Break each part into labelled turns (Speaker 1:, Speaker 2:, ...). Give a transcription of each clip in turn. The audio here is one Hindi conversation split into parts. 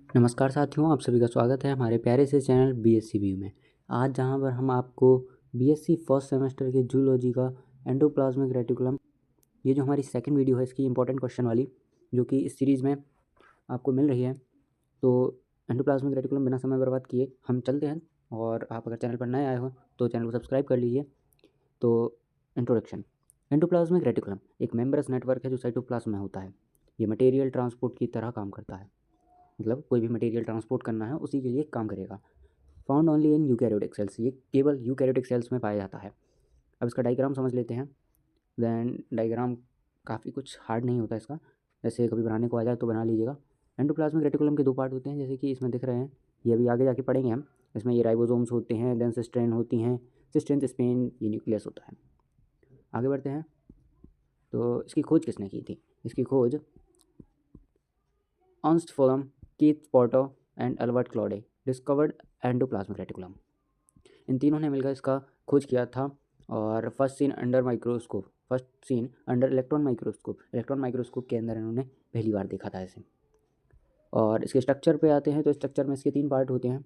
Speaker 1: नमस्कार साथियों, आप सभी का स्वागत है हमारे प्यारे से चैनल बीएससी व्यू में। आज जहां पर हम आपको बीएससी फर्स्ट सेमेस्टर के जूलॉजी का एंडोप्लाज्मिक रेटिकुलम, ये जो हमारी सेकंड वीडियो है इसकी इंपॉर्टेंट क्वेश्चन वाली, जो कि इस सीरीज़ में आपको मिल रही है। तो एंडोप्लाज्मिक रेटिकुलम बिना समय बर्बाद किए हम चलते हैं, और आप अगर चैनल पर नए आए हो तो चैनल को सब्सक्राइब कर लीजिए। तो इंट्रोडक्शन। एंडोप्लाज्मिक रेटिकुलम एक मेम्ब्रेस नेटवर्क है जो साइटोप्लाज्म में होता है। ये मटेरियल ट्रांसपोर्ट की तरह काम करता है, मतलब कोई भी मटेरियल ट्रांसपोर्ट करना है उसी के लिए काम करेगा। Found only in eukaryotic cells, ये केवल यूकैरियोटिक सेल्स में पाया जाता है। अब इसका डायग्राम समझ लेते हैं। देन डायग्राम काफ़ी कुछ हार्ड नहीं होता इसका, जैसे कभी बनाने को आ जाए तो बना लीजिएगा। एंडोप्लाज्मिक रेटिकुलम के दो पार्ट होते हैं, जैसे कि इसमें दिख रहे हैं, ये अभी आगे जाके पढ़ेंगे हम। इसमें ये राइबोसोम्स होते हैं, देन सिस्ट्रेन होती हैं, सिस्ट्रेन स्पेन ये न्यूक्लियस होता है। आगे बढ़ते हैं। तो इसकी खोज किसने की थी? इसकी खोज Ernst Fullam, Keith Porter and Albert Claude discovered endoplasmic reticulum. इन तीनों ने मिलकर इसका खोज किया था। और first seen under electron microscope के अंदर इन्होंने पहली बार देखा था इसे। और इसके स्ट्रक्चर पे आते हैं तो स्ट्रक्चर में इसके तीन पार्ट होते हैं।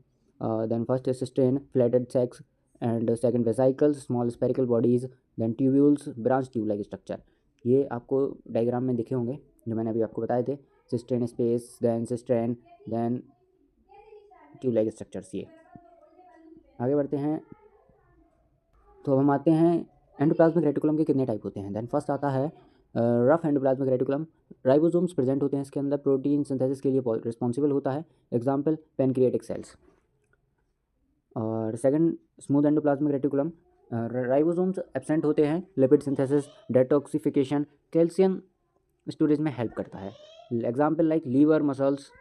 Speaker 1: देन फर्स्ट है cisternae, flattened sacs, and second vesicles, small spherical bodies, then tubules, branch tube like structure. ये आपको डायग्राम में दिखे होंगे जो मैंने अभी आपको बताए थे। Cysteine space, then cysteine, then tube like structures. ये आगे बढ़ते हैं। तो अब हम आते हैं एंडोप्लाज्मिक रेटिकुलम के कितने टाइप होते हैं। देन फर्स्ट आता है rough endoplasmic reticulum. Ribosomes present होते हैं इसके अंदर, प्रोटीन सिंथेसिस के लिए रिस्पॉन्सिबल होता है। Example pancreatic cells. और second smooth endoplasmic reticulum, ribosomes absent होते हैं, lipid synthesis, detoxification, calcium storage में हेल्प करता है। Example like liver, muscles.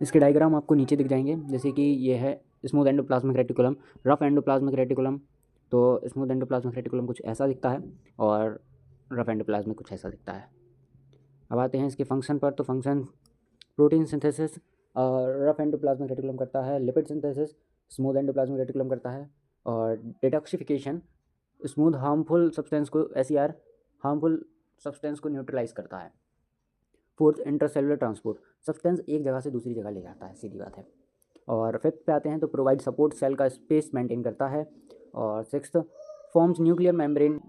Speaker 1: इसके डायग्राम आपको नीचे दिख जाएंगे, जैसे कि ये है smooth endoplasmic reticulum, rough endoplasmic reticulum. तो स्मूथ एंडोप्लाज्मिक रेटिकुलम कुछ ऐसा दिखता है और रफ एंडोप्लाज्मिक कुछ ऐसा दिखता है। अब आते हैं इसके फंक्शन पर। तो function protein synthesis rough endoplasmic reticulum करता है, lipid synthesis smooth endoplasmic reticulum करता है, और डिटॉक्सिफिकेशन स्मूथ हार्मफुल सब्सटेंस को न्यूट्रलाइज करता है। फोर्थ इंटरसेलुलर ट्रांसपोर्ट, सब्सटेंस एक जगह से दूसरी जगह ले जाता है, सीधी बात है। और फिफ्थ पे आते हैं तो प्रोवाइड सपोर्ट, सेल का स्पेस मेंटेन करता है। और sixth forms nuclear membrane,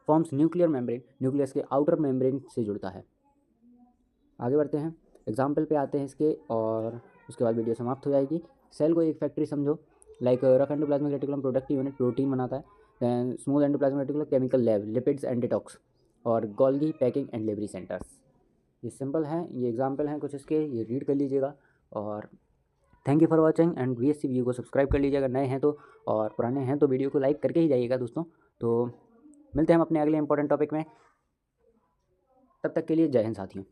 Speaker 1: nucleus के आउटर मेम्ब्रेन से जुड़ता है। आगे बढ़ते हैं, एग्जाम्पल पे आते हैं इसके, और उसके बाद वीडियो समाप्त हो जाएगी। सेल को एक फैक्ट्री समझो, like rough endoplasmic reticulum productive unit protein बनाता है, then smooth endoplasmic reticulum chemical lab, lipids and detox, और Golgi packing and delivery centres. ये सिंपल हैं, ये एग्जाम्पल हैं कुछ इसके, ये रीड कर लीजिएगा। और thank you for watching, and BSc view को सब्सक्राइब कर लीजिए अगर नए हैं तो, और पुराने हैं तो वीडियो को लाइक करके ही जाइएगा दोस्तों। तो मिलते हैं हम अपने अगले इंपॉर्टेंट टॉपिक में, तब तक के लिए जय हिंद साथियों।